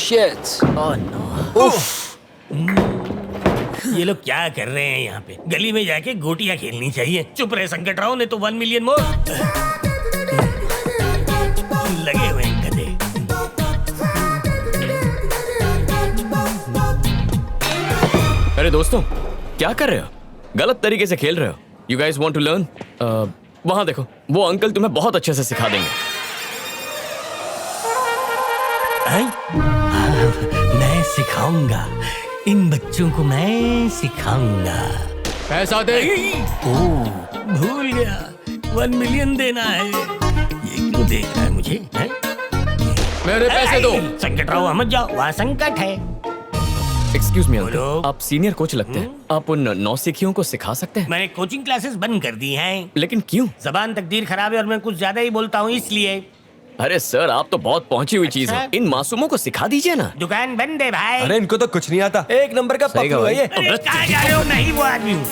Shit. Oh no. ये लोग क्या कर रहे हैं यहाँ पे? गली में जाके गोटियां खेलनी चाहिए। चुप रहे संकट राव, ने तो 1 मिलियन मोर। लगे हुए हैं गधे। अरे दोस्तों, क्या कर रहे हो? गलत तरीके से खेल रहे हो। You guys want to learn? वहां देखो, वो अंकल तुम्हें बहुत अच्छे से सिखा देंगे। मैं सिखाऊंगा, इन बच्चों को मैं सिखाऊंगा। पैसा दे। ओह, भूल गया, 1 मिलियन देना है। ये क्यों देख रहा है मुझे? है? मेरे पैसे दो। संकट राव मत जाओ, वहाँ संकट है। एक्सक्यूज मी बोलो। अंकल, आप सीनियर कोच लगते हैं। आप उन नौसिखियों को सिखा सकते हैं? मैंने कोचिंग क्लासेस बंद कर दी हैं। लेकिन क्यों? जबान तकदीर खराब है और मैं कुछ ज्यादा ही बोलता हूँ इसलिए। अरे सर, आप तो बहुत पहुंची हुई चीज है। अच्छा? इन मासूमों को सिखा दीजिए ना। दुकान बंद है भाई। अरे इनको तो कुछ नहीं आता, एक नंबर का सही पप्पू है ये। अरे कहाँ जा रहे हो? नहीं वो आदमी हूँ।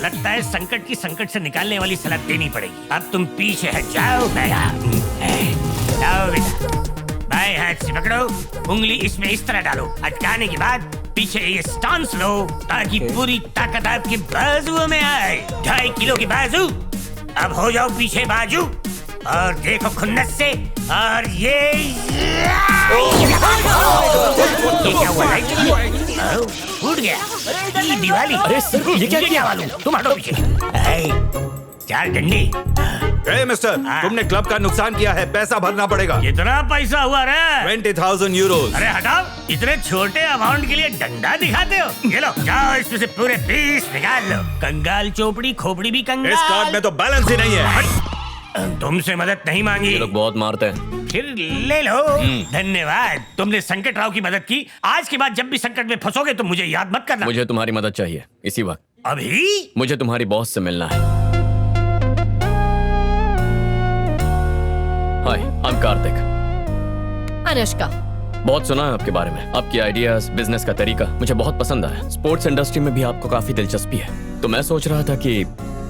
लगता है संकट की संकट से निकालने वाली सलाह देनी पड़ेगी। अब तुम पीछे हट जाओ। जाओ बेटा, बाएं हाथ से पकड़ो, उंगली इसमें इस तरह डालो, अटकाने के बाद पीछे ये स्टांस लो ताकि पूरी ताकत आपके बाजुओं में आए। 2.5 किलो के बाजू। अब हो जाओ पीछे बाजू और देखो खुन्नस से। और ये क्या हुआ? फूट गया। ये दिवाली। अरे सर, ये क्या किया? वालू? तुम हटो पीछे। 4 डंडे। ए मिस्टर, तुमने क्लब का नुकसान किया है, पैसा भरना पड़ेगा। कितना पैसा हुआ रे? 20,000 यूरोज। अरे हटाओ, इतने छोटे अमाउंट के लिए डंडा दिखाते हो? ये लो, जाओ इसमें से पूरे 20 निकाल लो। कंगाल चोपड़ी खोपड़ी भी कंगाल। इस कार्ड में तो बैलेंस ही नहीं है। तुमसे मदद नहीं मांगी। ये लोग बहुत मारते हैं। फिर ले लो। धन्यवाद, तुमने संकट राव की मदद की। आज के बाद जब भी संकट में फंसोगे तो मुझे याद मत करना। मुझे तुम्हारी मदद चाहिए इसी वक्त। अभी? मुझे तुम्हारी बॉस से मिलना है। हाय, आई एम कार्तिक। अनुष्का। बहुत सुना है आपके बारे में। आपकी आइडियाज, बिजनेस का तरीका मुझे बहुत पसंद आया। स्पोर्ट्स इंडस्ट्री में भी आपको काफी दिलचस्पी है। तो मैं सोच रहा था कि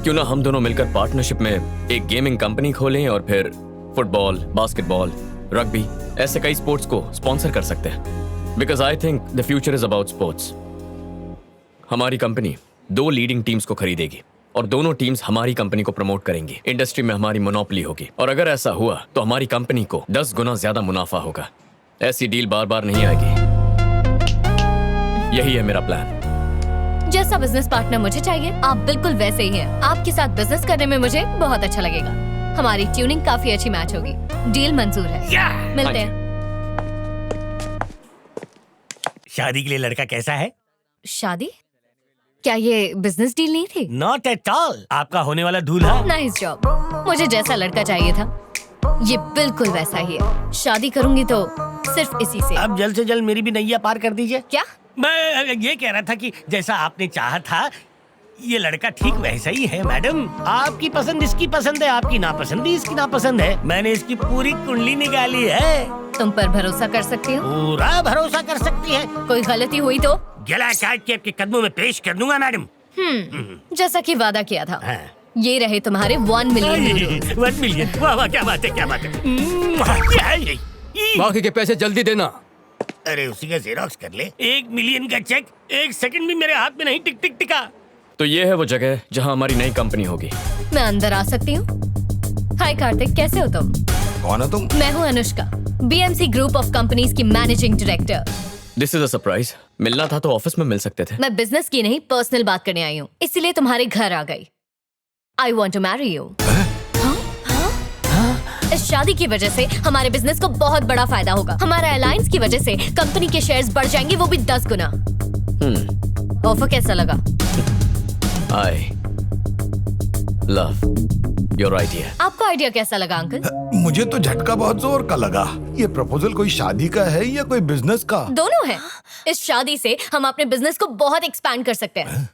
क्यों ना हम दोनों मिलकर पार्टनरशिप में एक गेमिंग कंपनी खोलें और फिर फुटबॉल, बास्केटबॉल, रग्बी, ऐसे कई स्पोर्ट्स को स्पॉन्सर कर सकते हैं। Because I think the future is about sports. हमारी कंपनी 2 लीडिंग टीम्स को खरीदेगी और दोनों टीम्स हमारी कंपनी को प्रमोट करेंगी। इंडस्ट्री में हमारी मोनोपोली होगी और अगर ऐसा हुआ तो हमारी कंपनी को 10 गुना ज्यादा मुनाफा होगा। ऐसी डील बार बार नहीं आएगी। यही है मेरा प्लान। जैसा बिजनेस पार्टनर मुझे चाहिए, आप बिल्कुल वैसे ही हैं। आपके साथ बिजनेस करने में मुझे बहुत अच्छा लगेगा। हमारी ट्यूनिंग काफी अच्छी मैच होगी। डील मंजूर है। मिलते हैं। शादी के लिए लड़का कैसा है? शादी? क्या ये बिजनेस डील नहीं थी? Not at all. आपका होने वाला दूल्हा। Nice job. मुझे जैसा लड़का चाहिए था, ये बिल्कुल वैसा ही है। शादी करूंगी तो सिर्फ इसी से। अब जल्द से जल्द मेरी भी नैया पार कर दीजिए। क्या? मैं ये कह रहा था कि जैसा आपने चाहा था, ये लड़का ठीक वैसा ही है मैडम। आपकी पसंद इसकी पसंद है, आपकी नापसंद इसकी नापसंद है। मैंने इसकी पूरी कुंडली निकाली है। तुम पर भरोसा कर सकती हो? पूरा भरोसा कर सकती है। कोई गलती हुई तो गला काट के आपके कदमों में पेश कर दूंगा मैडम। जैसा कि वादा किया था। हाँ। ये रहे तुम्हारे 1 मिलियन यूरो। 1 मिलियन। वाह वाह, क्या बात है, क्या बात है। बाकी के पैसे जल्दी देना। अरे उसी का जेरोक्स कर ले। 1 मिलियन का चेक 1 सेकंड भी मेरे हाथ में नहीं टिक टिक टिका। तो ये है वो जगह जहां हमारी नई कंपनी होगी। मैं अंदर आ सकती हूँ? हाय कार्तिक, कैसे हो तुम? कौन हो तुम? मैं हूँ Anushka, BMC group of companies की managing director. This is a surprise. मिलना था तो ऑफिस में मिल सकते थे। मैं बिजनेस की नहीं, पर्सनल बात करने आई हूँ, इसीलिए तुम्हारे घर आ गई। I want to marry you. इस शादी की वजह से हमारे बिजनेस को बहुत बड़ा फायदा होगा। हमारा अलायंस की वजह से कंपनी के शेयर्स बढ़ जाएंगे, वो भी 10 गुना। ऑफर कैसा लगा? I love your idea. आपको आइडिया कैसा लगा अंकल? मुझे तो झटका बहुत जोर का लगा। ये प्रपोजल कोई शादी का है या कोई बिजनेस का? दोनों है। इस शादी से हम अपने बिजनेस को बहुत एक्सपैंड कर सकते हैं।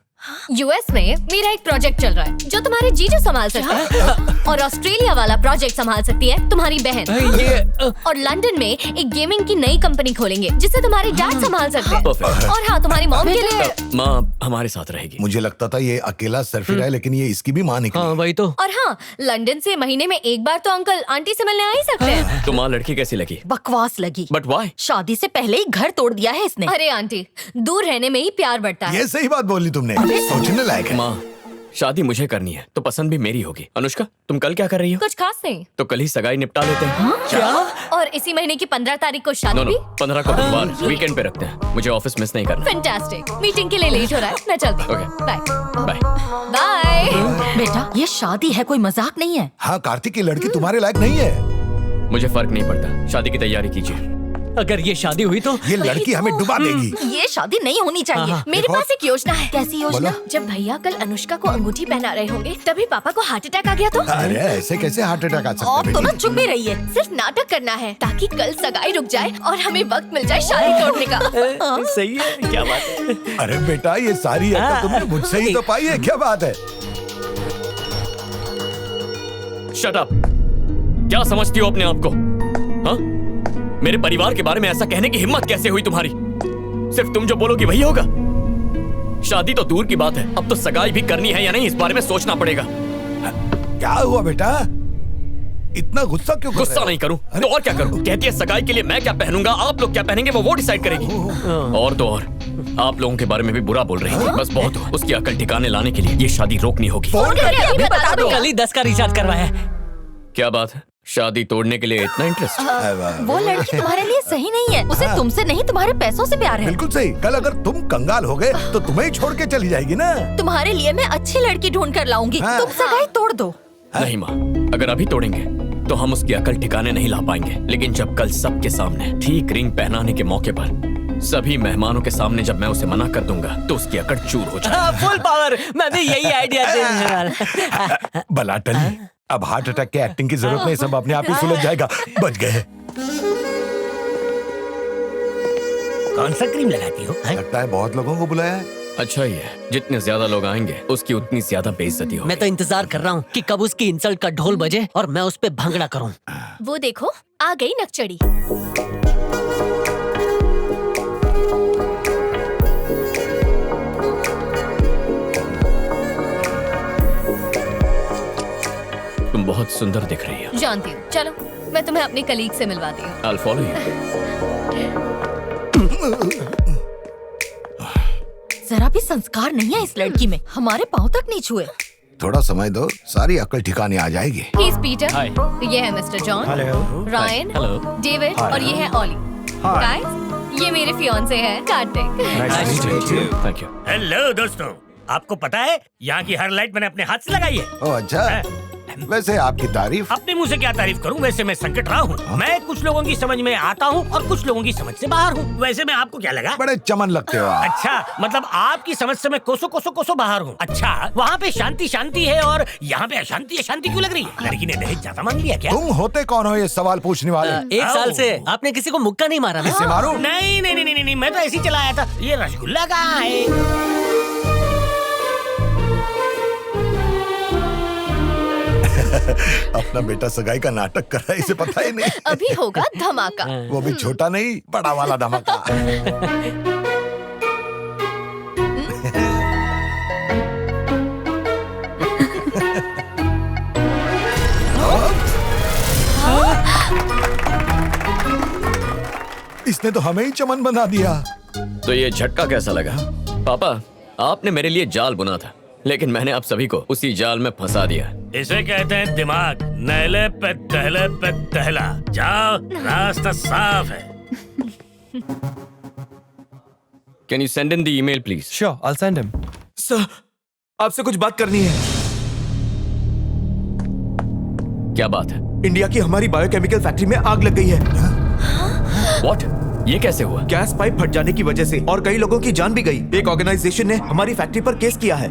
यूएस में मेरा एक प्रोजेक्ट चल रहा है जो तुम्हारे जीजू संभाल सकते हैं और ऑस्ट्रेलिया वाला प्रोजेक्ट संभाल सकती है तुम्हारी बहन। और लंदन में एक गेमिंग की नई कंपनी खोलेंगे जिससे तुम्हारे डैड संभाल सकते हैं। Perfect. और हाँ, तुम्हारी मॉम के लिए माँ हमारे साथ रहेगी। मुझे लगता था ये अकेला सर्फिर है, लेकिन ये इसकी भी माँ निकली। हाँ वही तो। और हाँ, लंदन से महीने में एक बार तो अंकल आंटी से मिलने आ ही सकते हैं। तो माँ लड़की कैसी लगी? बकवास लगी। But why? शादी से पहले ही घर तोड़ दिया है इसने। अरे आंटी, दूर रहने में ही प्यार बढ़ता है। ये सही बात बोली तुमने, सोचने लायक है। माँ शादी मुझे करनी है तो पसंद भी मेरी होगी। अनुष्का तुम कल क्या कर रही हो? कुछ खास नहीं। तो कल ही सगाई निपटा लेते हैं। क्या? और इसी महीने की 15 तारीख को शादी नो भी? 15 को बुधवार वीकेंड पे रखते हैं। मुझे ऑफिस मिस नहीं करना। फैंटास्टिक। मीटिंग के लिए लेट हो रहा है, मैं चलती हूँ। Okay. Bye bye. बाय। बेटा ये शादी है, कोई मजाक नहीं है। हाँ, कार्तिक की लड़की तुम्हारे लायक नहीं है। मुझे फर्क नहीं पड़ता, शादी की तैयारी कीजिए। अगर ये शादी हुई तो ये लड़की हमें डुबा देगी। ये शादी नहीं होनी चाहिए। मेरे पास एक योजना है। कैसी योजना? जब भैया कल अनुष्का को अंगूठी पहना रहे होंगे तभी पापा को हार्ट अटैक आ गया तो? अरे ऐसे कैसे हार्ट अटैक आ सकता आप है तो ना बेटी? चुप ही रहिए। सिर्फ नाटक करना है ताकि कल सगाई रुक जाए और हमें वक्त मिल जाए शादी तोड़ने का। सही है, क्या बात है। अरे बेटा, ये सारी अकल तुमने मुझसे ही तो पाई है, क्या बात है? Shut up. क्या समझती हो अपने आप को? हाँ? मेरे परिवार के बारे में ऐसा कहने की हिम्मत कैसे हुई तुम्हारी? सिर्फ तुम जो बोलोगी वही होगा। शादी तो दूर की बात है, अब तो सगाई भी करनी है या नहीं इस बारे में सोचना पड़ेगा। क्या हुआ बेटा, इतना गुस्सा क्यों कर रहे गुस्सा हो? नहीं करूं तो और क्या करूं? कहती है सगाई के लिए मैं क्या पहनूंगा, आप लोग क्या पहनेंगे वो डिसाइड करेगी। और तो और आप लोगों के बारे में भी बुरा बोल रही थी। बस बहुत हुआ। उसकी अकल ठिकाने लाने के लिए ये शादी रोकनी होगी। फोन करके अभी बता दो। कल ही 10 का रिचार्ज करवाया है। क्या बात है, शादी तोड़ने के लिए इतना इंटरेस्ट? वो लड़की तुम्हारे लिए सही नहीं है। उसे तुमसे नहीं तुम्हारे पैसों से प्यार है। बिल्कुल सही। कल अगर तुम कंगाल हो गए तो तुम्हें ही छोड़ के चली जाएगी ना। तुम्हारे लिए मैं अच्छी लड़की ढूंढ कर लाऊंगी। हाँ। तुम सगाई तोड़ दो। नहीं माँ, अगर अभी तोड़ेंगे तो हम उसकी अकल ठिकाने नहीं ला पाएंगे। लेकिन जब कल सबके सामने ठीक रिंग पहनाने के मौके पर सभी मेहमानों के सामने जब मैं उसे मना कर दूंगा तो उसकी अकड़ चूर हो जाएगी। Full power. मैं भी यही आइडिया देने वाला। भला टली, अब हार्ट अटैक के एक्टिंग की जरूरत नहीं, सब अपने आप ही सुलझ जाएगा। बच गए। कौन सा क्रीम लगाती हो? लगता है बहुत लोगों को बुलाया है। अच्छा ही है, जितने ज्यादा लोग आएंगे उसकी उतनी ज्यादा बेइज्जती होगी। मैं तो इंतजार कर रहा हूँ कि कब उसकी इंसल्ट का ढोल बजे और मैं उस पे भंगड़ा करूँ। वो देखो, आ गई नकचड़ी। तुम बहुत सुंदर दिख रही हो। जानती हूँ। चलो मैं तुम्हें अपने कलीग से मिलवाती हूँ। I'll follow you। जरा भी संस्कार नहीं है इस लड़की में। हमारे पाँव तक नहीं छुए। थोड़ा समय दो, सारी अकल ठिकाने आ जाएगी। He is Peter। Hi। ये है mister John, Ryan, Hello। David और ये है ऑली। गाइस, ये मेरे फियांसे हैं कार्तिक। Thank you. हेलो दोस्तों, आपको पता है यहाँ की हर लाइट मैंने अपने हाथ से लगाई है। ओ अच्छा, वैसे आपकी तारीफ। अपने मुंह से क्या तारीफ करूं? वैसे मैं संकट रहा हूँ। मैं कुछ लोगों की समझ में आता हूँ और कुछ लोगों की समझ से बाहर हूँ। वैसे मैं आपको क्या लगा? बड़े चमन लगते हो आप। अच्छा, मतलब आपकी समझ से मैं कोसों बाहर हूँ। अच्छा, वहाँ पे शांति शांति है और यहाँ पे अशांति अशांति क्यों लग रही है? लड़की ने दहेज ज्यादा मांग लिया क्या? तुम होते कौन हो ये सवाल पूछने वाले? 1 साल से आपने किसी को मुक्का नहीं मारा ना? इसे मारो। नहीं नहीं नहीं नहीं, मैं तो ऐसे ही चला आया था। ये रसगुल्ला कहाँ है? अपना बेटा सगाई का नाटक कर रहा है, इसे पता ही नहीं। अभी होगा धमाका। वो भी छोटा नहीं, बड़ा वाला धमाका। इसने तो हमें ही चमन बना दिया। तो ये झटका कैसा लगा? पापा, आपने मेरे लिए जाल बुना था, लेकिन मैंने आप सभी को उसी जाल में फंसा दिया। इसे कहते हैं दिमाग। नहले पे टहला। जाओ, रास्ता साफ है। Can you send in the email please? Sure, I'll send him. Sir, आपसे कुछ बात करनी है। क्या बात है? इंडिया की हमारी बायोकेमिकल फैक्ट्री में आग लग गई है। व्हाट? ये कैसे हुआ? गैस पाइप फट जाने की वजह से और कई लोगों की जान भी गई। एक ऑर्गेनाइजेशन ने हमारी फैक्ट्री पर केस किया है,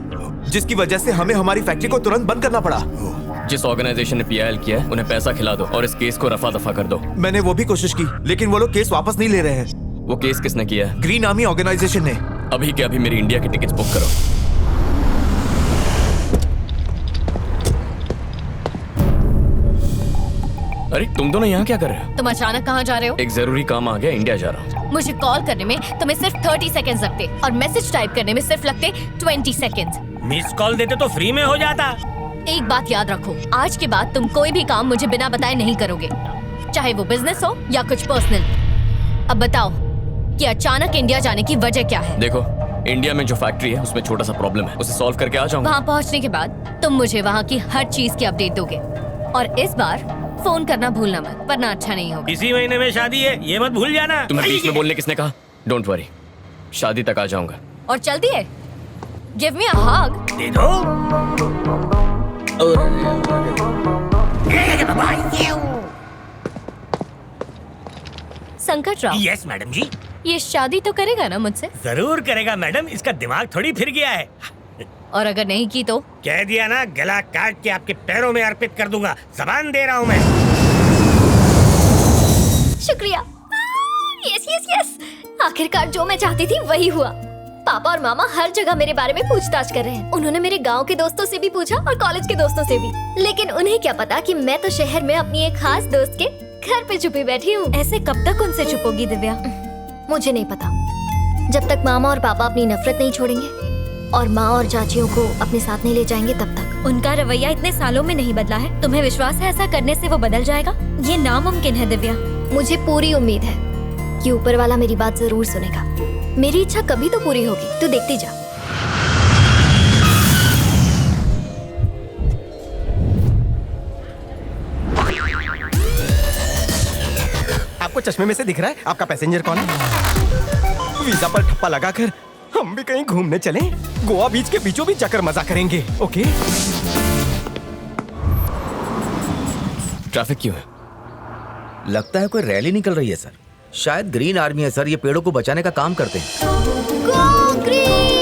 जिसकी वजह से हमें हमारी फैक्ट्री को तुरंत बंद करना पड़ा। जिस ऑर्गेनाइजेशन ने पीआईएल किया है उन्हें पैसा खिला दो और इस केस को रफा दफा कर दो। मैंने वो भी कोशिश की, लेकिन वो लोग केस वापस नहीं ले रहे हैं। वो केस किसने किया है? ग्रीन आर्मी ऑर्गेनाइजेशन ने। अभी के अभी मेरी इंडिया की टिकट्स बुक करो। अरे तुम दोनों यहाँ क्या कर रहे हो? तुम अचानक कहाँ जा रहे हो? एक जरूरी काम आ गया, इंडिया जा रहा हूँ। मुझे कॉल करने में तुम्हें सिर्फ 30 सेकंड्स लगते और मैसेज टाइप करने में सिर्फ लगते 20 सेकंड्स। मिस कॉल देते तो फ्री में हो जाता। एक बात याद रखो, आज के बाद तुम कोई भी काम मुझे बिना बताए नहीं करोगे, चाहे वो बिजनेस हो या कुछ पर्सनल। अब बताओ कि अचानक इंडिया जाने की वजह क्या है? देखो, इंडिया में जो फैक्ट्री है उसमें छोटा सा प्रॉब्लम है, उसे सॉल्व करके आ जाऊंगा। वहाँ पहुँचने के बाद तुम मुझे वहाँ की हर चीज की अपडेट दोगे और इस बार फोन करना भूलना मत, वरना अच्छा नहीं होगा। इसी महीने में शादी है, ये मत भूल जाना। तुम्हें बीच में बोलने किसने कहा? डोंट वरी, शादी तक आ जाऊंगा। और चलती है, गिव मी अ हग। दे दो। संकट राव, यस मैडम जी। ये शादी तो करेगा ना मुझसे? जरूर करेगा मैडम, इसका दिमाग थोड़ी फिर गया है। और अगर नहीं की तो? कह दिया ना, गला काट के आपके पैरों में अर्पित कर दूंगा, जबान दे रहा हूँ मैं। शुक्रिया। यस यस यस, आखिरकार जो मैं चाहती थी वही हुआ। पापा और मामा हर जगह मेरे बारे में पूछताछ कर रहे हैं। उन्होंने मेरे गांव के दोस्तों से भी पूछा और कॉलेज के दोस्तों से भी, लेकिन उन्हें क्या पता कि मैं तो शहर में अपनी एक खास दोस्त के घर पे छुपी बैठी हूँ। ऐसे कब तक उनसे छुपोगी दिव्या? मुझे नहीं पता, जब तक मामा और पापा अपनी नफरत नहीं छोड़ेंगे और माँ और चाचियों को अपने साथ नहीं ले जाएंगे तब तक। उनका रवैया इतने सालों में नहीं बदला है, तुम्हें विश्वास है ऐसा करने से वो बदल जाएगा? ये नामुमकिन है दिव्या। मुझे पूरी उम्मीद है कि ऊपर वाला मेरी बात जरूर सुनेगा। मेरी इच्छा कभी तो पूरी होगी, तू देखती जा। आपको चश्मे में से दिख रहा है आपका पैसेंजर कौन है? वीजा पर ठप्पा लगाकर हम भी कहीं घूमने चलें? गोवा बीच के बीचों बीच जाकर मजा करेंगे। ओके? ट्रैफिक क्यों है? लगता है कोई रैली निकल रही है सर। शायद ग्रीन आर्मी है सर, ये पेड़ों को बचाने का काम करते हैं। Go green!